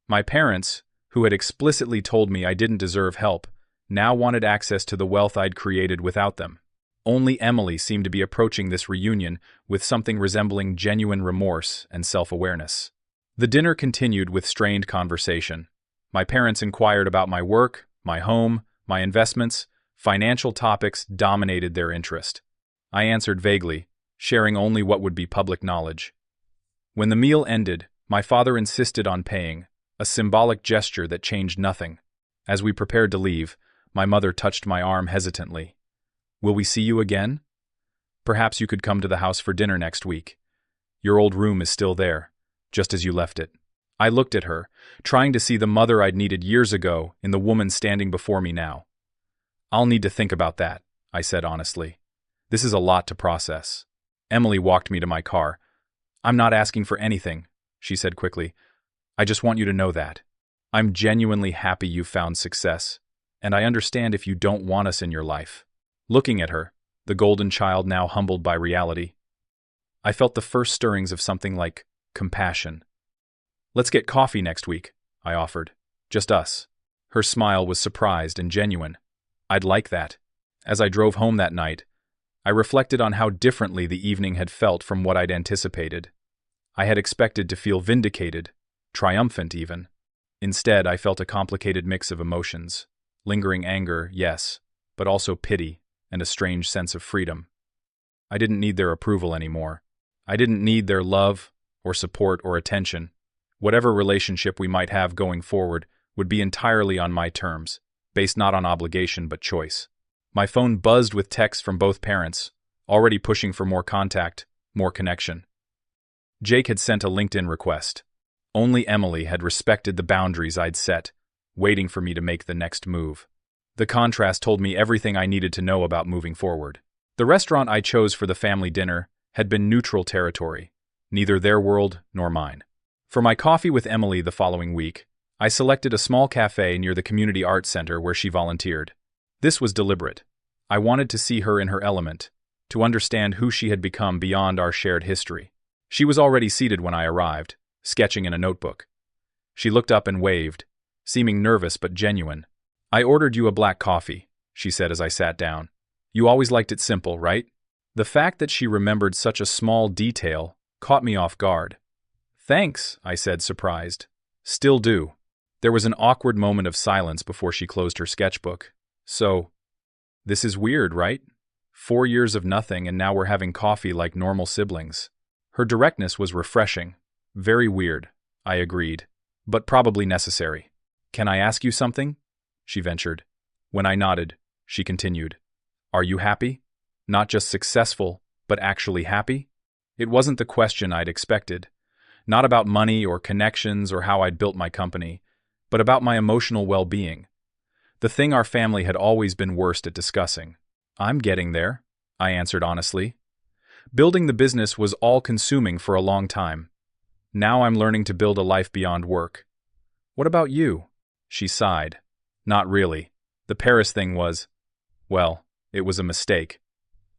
My parents, who had explicitly told me I didn't deserve help, now wanted access to the wealth I'd created without them. Only Emily seemed to be approaching this reunion with something resembling genuine remorse and self-awareness. The dinner continued with strained conversation. My parents inquired about my work, my home, my investments. Financial topics dominated their interest. I answered vaguely, sharing only what would be public knowledge. When the meal ended, my father insisted on paying, a symbolic gesture that changed nothing. As we prepared to leave, my mother touched my arm hesitantly. "Will we see you again? Perhaps you could come to the house for dinner next week. Your old room is still there, just as you left it." I looked at her, trying to see the mother I'd needed years ago in the woman standing before me now. "I'll need to think about that," I said honestly. "This is a lot to process." Emily walked me to my car. "I'm not asking for anything," she said quickly. "I just want you to know that. I'm genuinely happy you've found success, and I understand if you don't want us in your life." Looking at her, the golden child now humbled by reality, I felt the first stirrings of something like compassion. "Let's get coffee next week," I offered. "Just us." Her smile was surprised and genuine. "I'd like that." As I drove home that night, I reflected on how differently the evening had felt from what I'd anticipated. I had expected to feel vindicated, triumphant even. Instead, I felt a complicated mix of emotions. Lingering anger, yes, but also pity and a strange sense of freedom. I didn't need their approval anymore. I didn't need their love or support or attention. Whatever relationship we might have going forward would be entirely on my terms, based not on obligation but choice. My phone buzzed with texts from both parents, already pushing for more contact, more connection. Jake had sent a LinkedIn request. Only Emily had respected the boundaries I'd set, waiting for me to make the next move. The contrast told me everything I needed to know about moving forward. The restaurant I chose for the family dinner had been neutral territory, neither their world nor mine. For my coffee with Emily the following week, I selected a small cafe near the community arts center where she volunteered. This was deliberate. I wanted to see her in her element, to understand who she had become beyond our shared history. She was already seated when I arrived, sketching in a notebook. She looked up and waved, seeming nervous but genuine. "I ordered you a black coffee," she said as I sat down. "You always liked it simple, right?" The fact that she remembered such a small detail caught me off guard. "Thanks," I said, surprised. "Still do." There was an awkward moment of silence before she closed her sketchbook. "So, this is weird, right? 4 years of nothing and now we're having coffee like normal siblings." Her directness was refreshing. "Very weird," I agreed, "but probably necessary." "Can I ask you something?" she ventured. When I nodded, she continued. "Are you happy? Not just successful, but actually happy?" It wasn't the question I'd expected. Not about money or connections or how I'd built my company, but about my emotional well-being. The thing our family had always been worst at discussing. "I'm getting there," I answered honestly. Building the business was all-consuming for a long time. Now I'm learning to build a life beyond work. "What about you?" She sighed. "Not really. The Paris thing was, well, it was a mistake.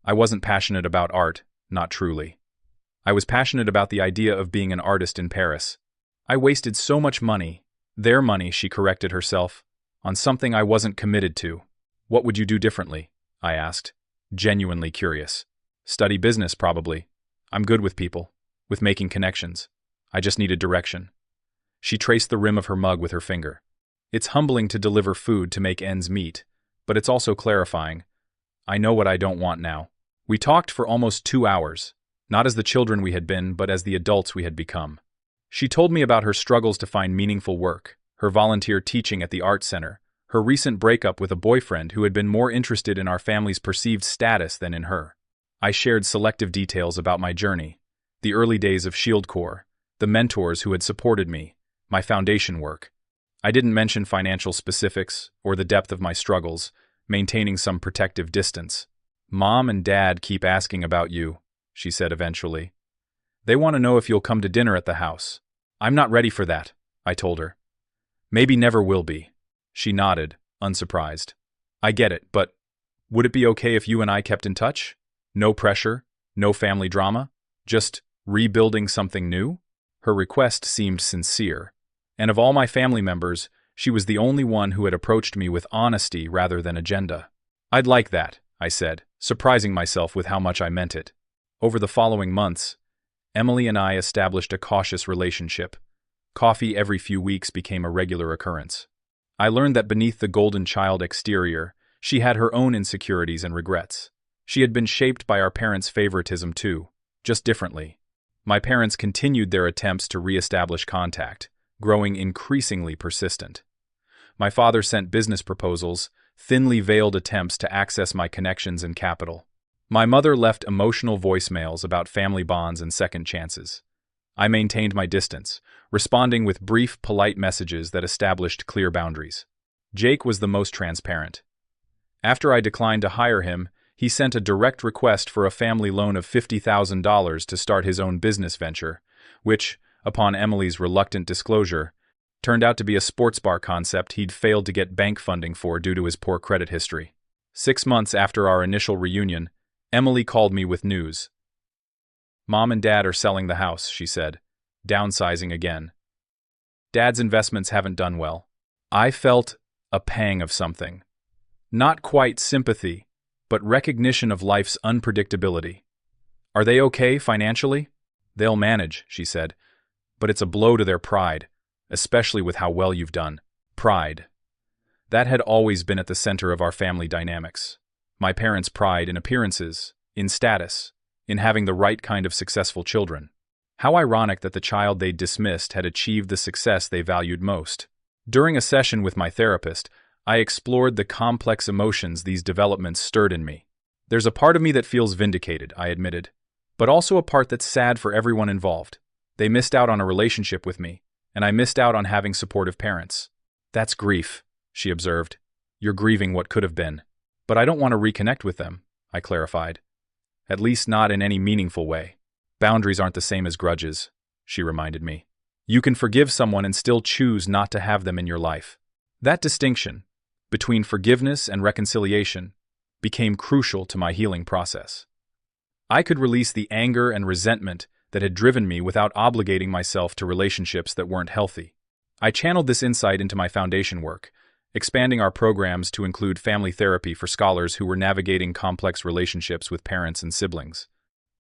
I wasn't passionate about art, not truly. I was passionate about the idea of being an artist in Paris. I wasted so much money, their money," she corrected herself, "on something I wasn't committed to." "What would you do differently?" I asked, genuinely curious. "Study business, probably. I'm good with people, with making connections. I just needed direction." She traced the rim of her mug with her finger. "It's humbling to deliver food to make ends meet, but it's also clarifying. I know what I don't want now." We talked for almost 2 hours, not as the children we had been, but as the adults we had become. She told me about her struggles to find meaningful work, her volunteer teaching at the art center, her recent breakup with a boyfriend who had been more interested in our family's perceived status than in her. I shared selective details about my journey, the early days of Shield Corps, the mentors who had supported me, my foundation work. I didn't mention financial specifics or the depth of my struggles, maintaining some protective distance. "Mom and Dad keep asking about you," she said eventually. "They want to know if you'll come to dinner at the house." "I'm not ready for that," I told her. "Maybe never will be." She nodded, unsurprised. "I get it, but would it be okay if you and I kept in touch? No pressure, no family drama, just rebuilding something new?" Her request seemed sincere, and of all my family members, she was the only one who had approached me with honesty rather than agenda. "I'd like that," I said, surprising myself with how much I meant it. Over the following months, Emily and I established a cautious relationship. Coffee every few weeks became a regular occurrence. I learned that beneath the golden child exterior, she had her own insecurities and regrets. She had been shaped by our parents' favoritism too, just differently. My parents continued their attempts to re-establish contact, growing increasingly persistent. My father sent business proposals, thinly veiled attempts to access my connections and capital. My mother left emotional voicemails about family bonds and second chances. I maintained my distance, responding with brief, polite messages that established clear boundaries. Jake was the most transparent. After I declined to hire him, he sent a direct request for a family loan of $50,000 to start his own business venture, which, upon Emily's reluctant disclosure, turned out to be a sports bar concept he'd failed to get bank funding for due to his poor credit history. 6 months after our initial reunion, Emily called me with news. "Mom and Dad are selling the house," she said, downsizing again. "Dad's investments haven't done well." I felt a pang of something. Not quite sympathy, but recognition of life's unpredictability. "Are they okay financially?" "They'll manage," she said, "but it's a blow to their pride, especially with how well you've done." Pride. That had always been at the center of our family dynamics. My parents' pride in appearances, in status, in having the right kind of successful children. How ironic that the child they'd dismissed had achieved the success they valued most. During a session with my therapist, I explored the complex emotions these developments stirred in me. "There's a part of me that feels vindicated," I admitted, but also a part that's sad for everyone involved. They missed out on a relationship with me, and I missed out on having supportive parents. That's grief, she observed. You're grieving what could have been. But I don't want to reconnect with them, I clarified. At least not in any meaningful way. Boundaries aren't the same as grudges, she reminded me. You can forgive someone and still choose not to have them in your life. That distinction between forgiveness and reconciliation became crucial to my healing process. I could release the anger and resentment that had driven me without obligating myself to relationships that weren't healthy. I channeled this insight into my foundation work, expanding our programs to include family therapy for scholars who were navigating complex relationships with parents and siblings.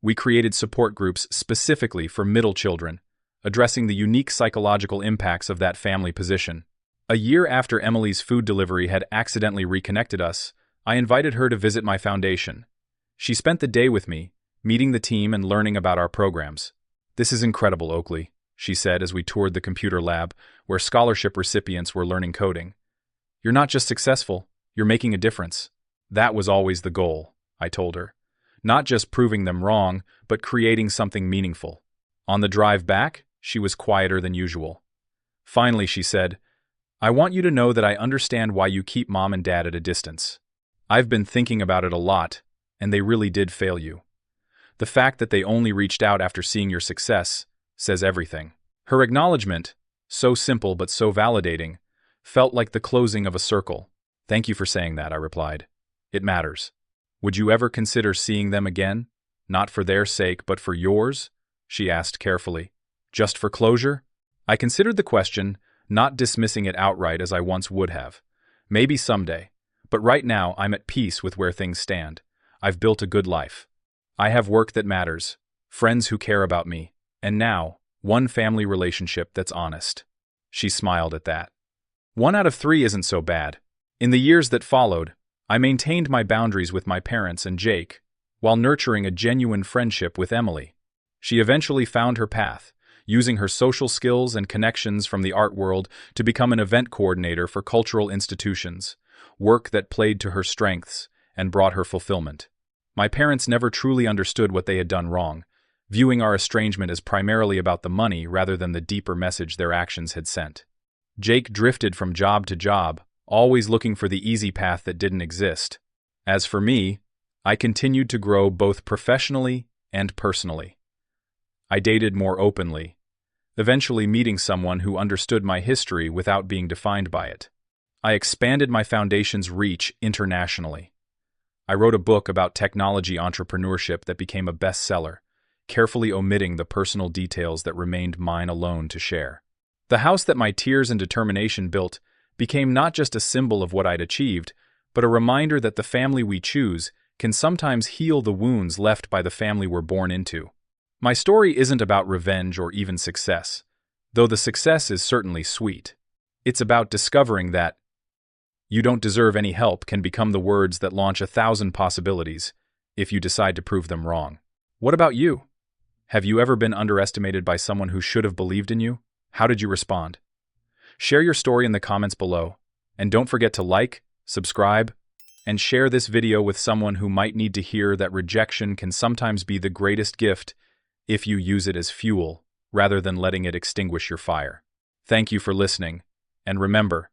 We created support groups specifically for middle children, addressing the unique psychological impacts of that family position. A year after Emily's food delivery had accidentally reconnected us, I invited her to visit my foundation. She spent the day with me, meeting the team and learning about our programs. "This is incredible, Oakley," she said as we toured the computer lab, where scholarship recipients were learning coding. "You're not just successful, you're making a difference." That was always the goal, I told her. Not just proving them wrong, but creating something meaningful. On the drive back, she was quieter than usual. Finally, she said, "I want you to know that I understand why you keep Mom and Dad at a distance. I've been thinking about it a lot, and they really did fail you. The fact that they only reached out after seeing your success says everything." Her acknowledgement, so simple but so validating, felt like the closing of a circle. "Thank you for saying that," I replied. "It matters. Would you ever consider seeing them again? Not for their sake, but for yours?" she asked carefully. "Just for closure?" I considered the question, not dismissing it outright as I once would have. Maybe someday. But right now, I'm at peace with where things stand. I've built a good life. I have work that matters, friends who care about me, and now, one family relationship that's honest. She smiled at that. 1 out of 3 isn't so bad. In the years that followed, I maintained my boundaries with my parents and Jake, while nurturing a genuine friendship with Emily. She eventually found her path, using her social skills and connections from the art world to become an event coordinator for cultural institutions, work that played to her strengths and brought her fulfillment. My parents never truly understood what they had done wrong, viewing our estrangement as primarily about the money rather than the deeper message their actions had sent. Jake drifted from job to job, always looking for the easy path that didn't exist. As for me, I continued to grow both professionally and personally. I dated more openly, eventually meeting someone who understood my history without being defined by it. I expanded my foundation's reach internationally. I wrote a book about technology entrepreneurship that became a bestseller, carefully omitting the personal details that remained mine alone to share. The house that my tears and determination built became not just a symbol of what I'd achieved, but a reminder that the family we choose can sometimes heal the wounds left by the family we're born into. My story isn't about revenge or even success, though the success is certainly sweet. It's about discovering that "you don't deserve any help" can become the words that launch 1,000 possibilities if you decide to prove them wrong. What about you? Have you ever been underestimated by someone who should have believed in you? How did you respond? Share your story in the comments below, and don't forget to like, subscribe, and share this video with someone who might need to hear that rejection can sometimes be the greatest gift if you use it as fuel rather than letting it extinguish your fire. Thank you for listening, and remember,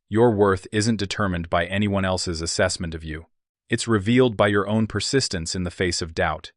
your worth isn't determined by anyone else's assessment of you. It's revealed by your own persistence in the face of doubt.